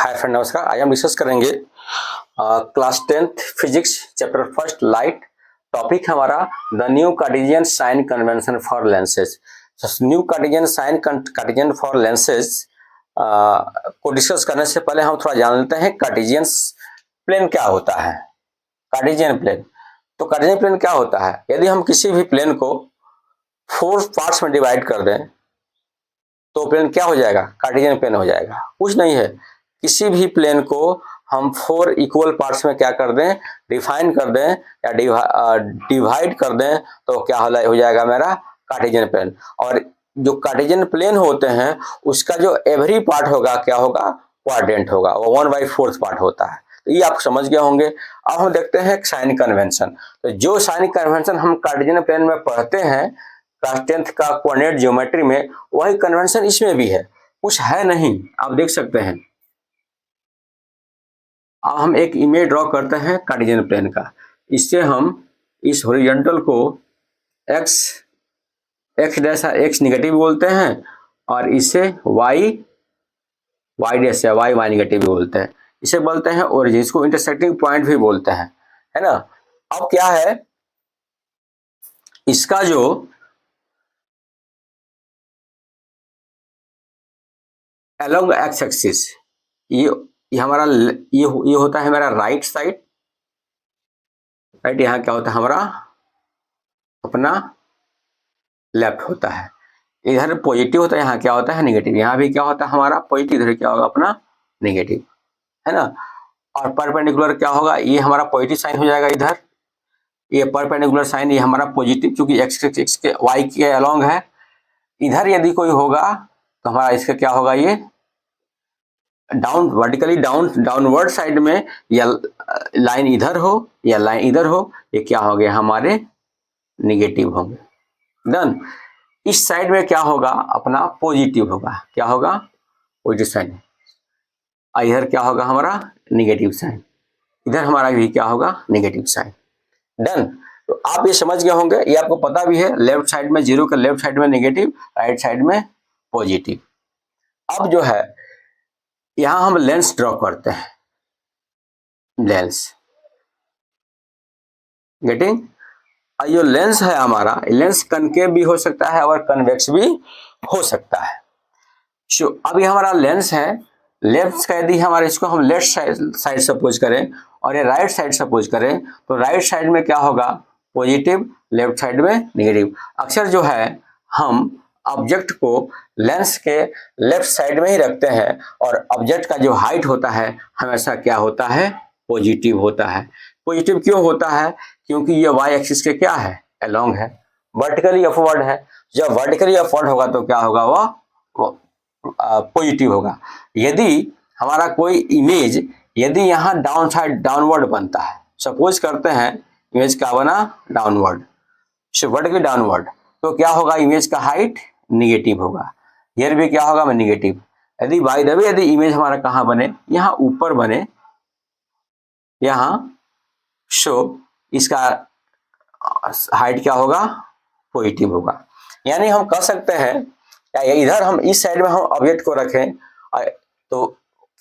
Hi friend, नमस्कार। आज हम डिस्कस करेंगे class 10th physics chapter first light. Topic हमारा the new Cartesian sign convention for lenses. New Cartesian sign cartesian for lenses को discuss करने से पहले हम थोड़ा जान लेते हैं कार्टेशियन प्लेन क्या होता है। कार्टेशियन प्लेन, तो कार्टेशियन प्लेन क्या होता है? यदि हम किसी भी प्लेन को 4 पार्ट्स में डिवाइड कर दें तो प्लेन क्या हो जाएगा? कार्टेशियन प्लेन हो जाएगा। कुछ नहीं है, किसी भी प्लेन को हम 4 इक्वल पार्ट्स में क्या कर दें, डिफाइन कर दें या डिवाइड कर दें तो क्या हो जाएगा मेरा कार्टेशियन प्लेन। और जो कार्टेशियन प्लेन होते हैं उसका जो एवरी पार्ट होगा क्या होगा? क्वाड्रेंट होगा, वो 1/4 पार्ट होता है। तो ये आप समझ गए होंगे। अब हम देखते हैं साइन कन्वेंशन। तो जो साइन कन्वेंशन हम कार्टेशियन प्लेन में पढ़ते हैं क्लास 10th का कोऑर्डिनेट ज्योमेट्री में, वही कन्वेंशन इसमें भी है। कुछ है नहीं, आप देख सकते हैं। अब हम एक इमेज ड्रॉ करते हैं कार्टेशियन प्लेन का। इससे हम इस हॉरिजॉन्टल को x डैश x निगेटिव बोलते हैं और इसे y डैश या y निगेटिव बोलते हैं। इसे बोलते हैं ओरिजिन, इसको इंटरसेक्टिंग पॉइंट भी बोलते हैं, है ना। अब क्या है, इसका जो अलोंग एक्स एक्सिस, ये हमारा ये होता है हमारा राइट साइड। राइट, यहाँ क्या होता है हमारा अपना लेफ्ट होता है। इधर पॉजिटिव होता है, यहाँ क्या होता है नेगेटिव। यहाँ भी क्या होता है हमारा पॉजिटिव, इधर क्या होगा अपना नेगेटिव, है ना। और परपेंडिकुलर क्या होगा, ये हमारा पॉजिटिव साइन हो जाएगा इधर। ये परपेंडिकुलर साइन ये हमारा पॉजिटिव, क्योंकि एक्स के वाई के अलोंग है। इधर यदि कोई होगा तो हमारा इसका क्या होगा, ये डाउन वर्टिकली डाउनवर्ड साइड में, या लाइन इधर हो या लाइन इधर हो, ये क्या हो गया हमारे नेगेटिव होंगे। डन। इस साइड में क्या होगा अपना पॉजिटिव होगा, क्या होगा पॉजिटिव साइन। इधर क्या होगा हमारा नेगेटिव साइन, इधर हमारा भी क्या होगा नेगेटिव साइन। डन। तो आप ये समझ गए होंगे, ये आपको पता भी है, लेफ्ट साइड में जीरो के लेफ्ट साइड में नेगेटिव, राइट साइड में पॉजिटिव। अब जो है यहां हम लेंस ड्रॉ करते हैं, लेंस गेटिंग। जो लेंस है हमारा, लेंस कनकेव भी हो सकता है और कन्वेक्स भी हो सकता है। अब ये हमारा लेंस है, लेफ्ट का यदि हमारे इसको हम लेफ्ट साइड सपोज करें और ये राइट साइड सपोज करें, तो राइट साइड में क्या होगा पॉजिटिव, लेफ्ट साइड में नेगेटिव। अक्सर जो है हम ऑब्जेक्ट को लेंस के लेफ्ट साइड में ही रखते हैं और ऑब्जेक्ट का जो हाइट होता है हमेशा क्या होता है, पॉजिटिव होता है। पॉजिटिव क्यों होता है? क्योंकि ये वाई एक्सिस के क्या है, अलोंग है, वर्टिकली अपवर्ड है। जब वर्टिकली अपवर्ड होगा तो क्या होगा, वो पॉजिटिव होगा। यदि हमारा कोई इमेज यदि यहाँ डाउन साइड डाउनवर्ड बनता है, सपोज करते हैं इमेज का बना डाउनवर्ड, वर्टिकली डाउनवर्ड, तो क्या होगा इमेज का हाइट निगेटिव होगा। हियर भी क्या होगा निगेटिव। यदि बाय द वे यदि इमेज हमारा कहाँ बने, यहाँ ऊपर बने, यहाँ शो इसका हाइट क्या होगा पॉजिटिव होगा। यानी हम कह सकते हैं इधर हम इस साइड में हम ऑब्जेक्ट को रखें तो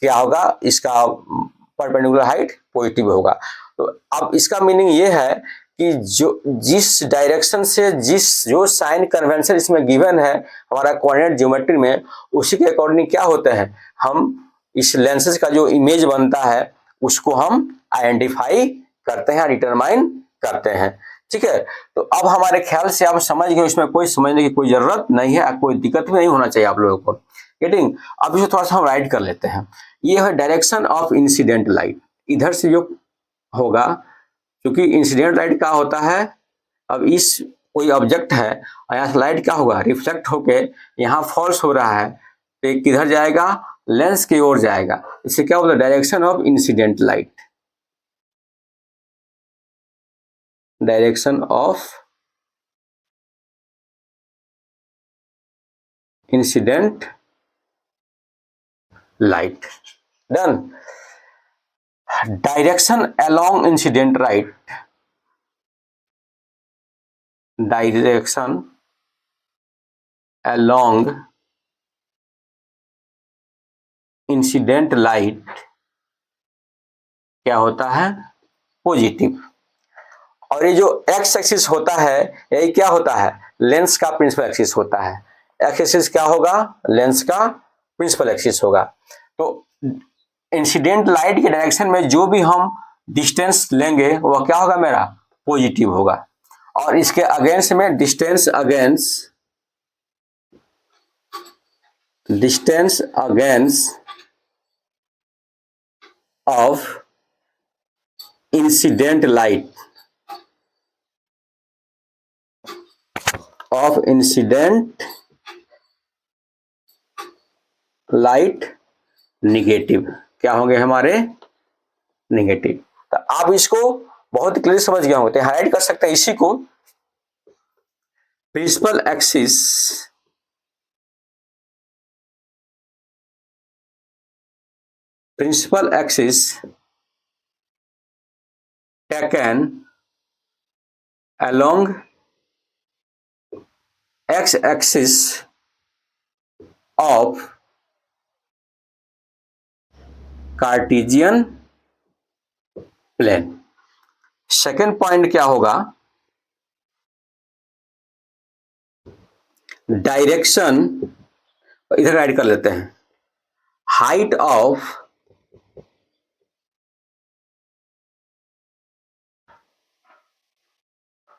क्या होगा, इसका परपेंडिकुलर हाइट पॉजिटिव होगा। तो अब इसका मीनिंग ये है कि जो जिस डायरेक्शन से जो साइन कन्वेंशन इसमें गिवन है हमारा कोऑर्डिनेट ज्योमेट्री में, उसी के अकॉर्डिंग क्या होते हैं, हम इस लेंसेज का जो इमेज बनता है उसको हम आइडेंटिफाई करते हैं, डिटरमाइन करते हैं। ठीक है, तो अब हमारे ख्याल से आप समझ गए, इसमें कोई समझने की कोई जरूरत नहीं है, कोई दिक्कत भी नहीं होना चाहिए आप लोगों को। गेटिंग। अब इसे थोड़ा सा हम राइट कर लेते हैं। ये है डायरेक्शन ऑफ इंसिडेंट लाइट। इधर से जो होगा, क्योंकि इंसिडेंट लाइट क्या होता है, अब इस कोई ऑब्जेक्ट है और यहाँ से लाइट क्या होगा रिफ्लेक्ट होके यहाँ फॉल्स हो रहा है, तो किधर जाएगा, लेंस की ओर जाएगा। इससे क्या होता है direction of incident light, direction of incident light. Done. Direction along incident light, direction along incident light क्या होता है, पॉजिटिव। और ये जो एक्स एक्सिस होता है यही क्या होता है, लेंस का प्रिंसिपल एक्सिस होता है। एक्स एक्सिस क्या होगा, लेंस का प्रिंसिपल एक्सिस होगा। तो इंसिडेंट लाइट के डायरेक्शन में जो भी हम डिस्टेंस लेंगे वह क्या होगा, मेरा पॉजिटिव होगा। और इसके अगेंस्ट में distance against of incident light negative क्या होंगे हमारे, निगेटिव। तो आप इसको बहुत क्लियर समझ गए होंगे, हाईलाइट कर सकते हैं इसी को। Principal axis taken along x axis of Cartesian plane. Second point क्या होगा, डायरेक्शन, इधर ऐड कर लेते हैं, height of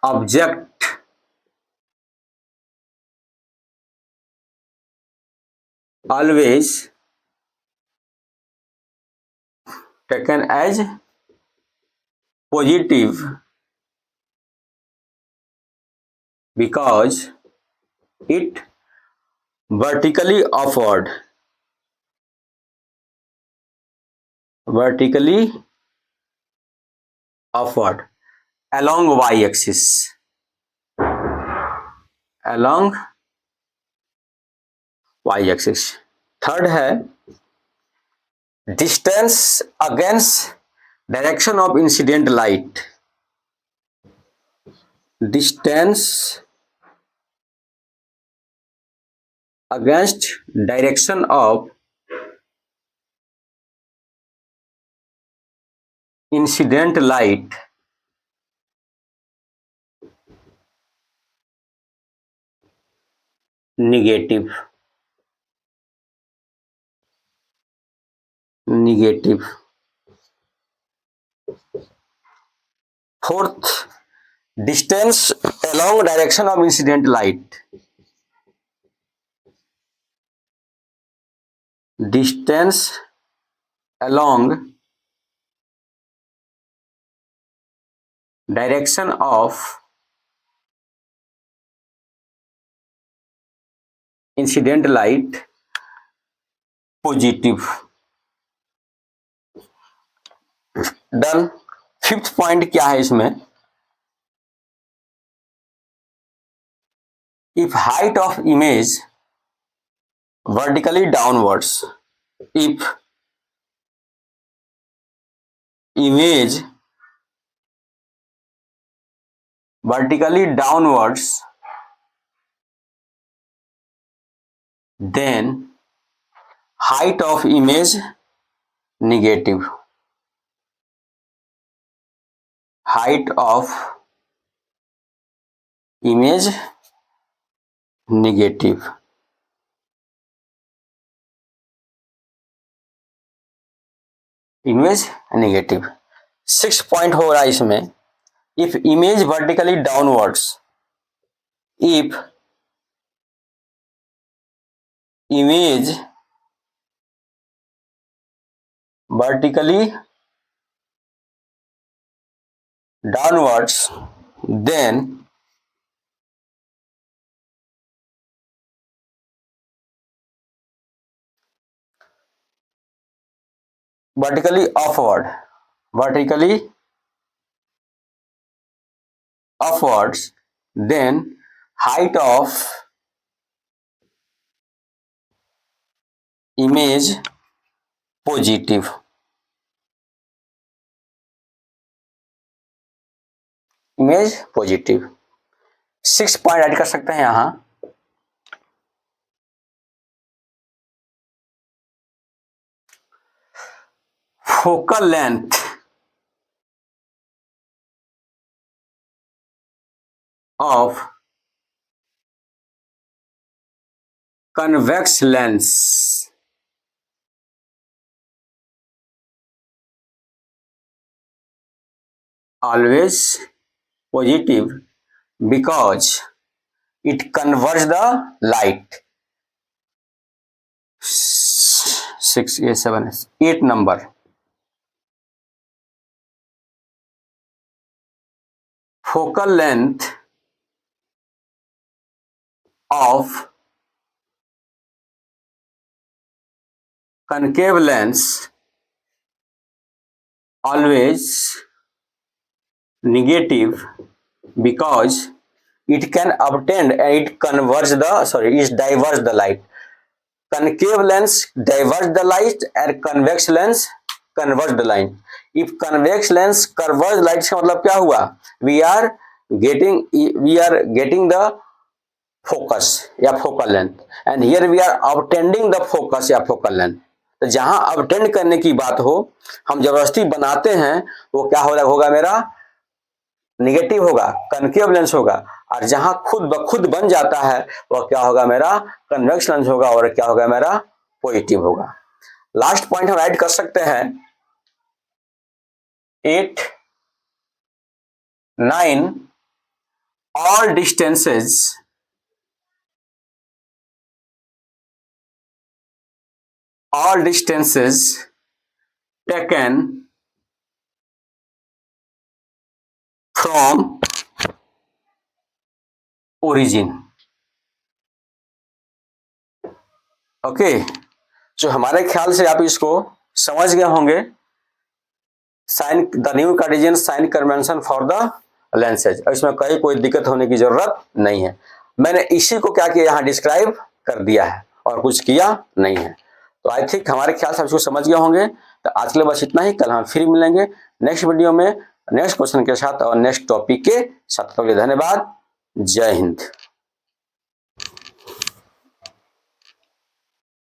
object always taken as positive because it vertically upward along y-axis, third है distance against direction of incident light, distance against direction of incident light negative. Fourth, distance along direction of incident light, distance along direction of incident light positive. Done. Fifth point क्या है इसमें, if height of image vertically downwards, if image vertically downwards, then height of image negative, height of image negative। Image negative. Six point हो रहा है इसमें, if image vertically downwards, if image vertically downwards then vertically upwards then height of image positive। Image positive. Six point add कर सकते हैं यहां, focal length of convex lens always positive because it converges the light. 6 a 7 8 number. Focal length of concave lens always negative because it can obtain and it converge the it diverge the light. Concave lens diverge the light and convex lens converge the light. If convex lens converge light का मतलब क्या हुआ? We are getting the focus या focal length and here we are obtaining the focus या focal length. तो जहां obtain करने की बात हो हम जबरदस्ती बनाते हैं वो क्या होगा मेरा निगेटिव होगा, कनकेव लेंस होगा, और जहां खुद ब खुद बन जाता है वह क्या होगा मेरा कन्वेक्स लेंस होगा और क्या होगा मेरा पॉजिटिव होगा. लास्ट पॉइंट हम ऐड कर सकते हैं 8 9 all distances taken from origin. Okay, जो हमारे ख्याल से आप इसको समझ गए होंगे. Sign the new Cartesian sign convention for the lenses, इसमें कहीं कोई दिक्कत होने की जरूरत नहीं है. मैंने इसी को क्या किया यहाँ डिस्क्राइब कर दिया है और कुछ किया नहीं है. तो आई थिंक हमारे ख्याल से आप इसको समझ गए होंगे. तो आज के लिए बस इतना ही. कल हम फिर मिलेंगे नेक्स्ट वीडियो में नेक्स्ट क्वेश्चन के साथ और नेक्स्ट टॉपिक के साथ. धन्यवाद. जय हिंद.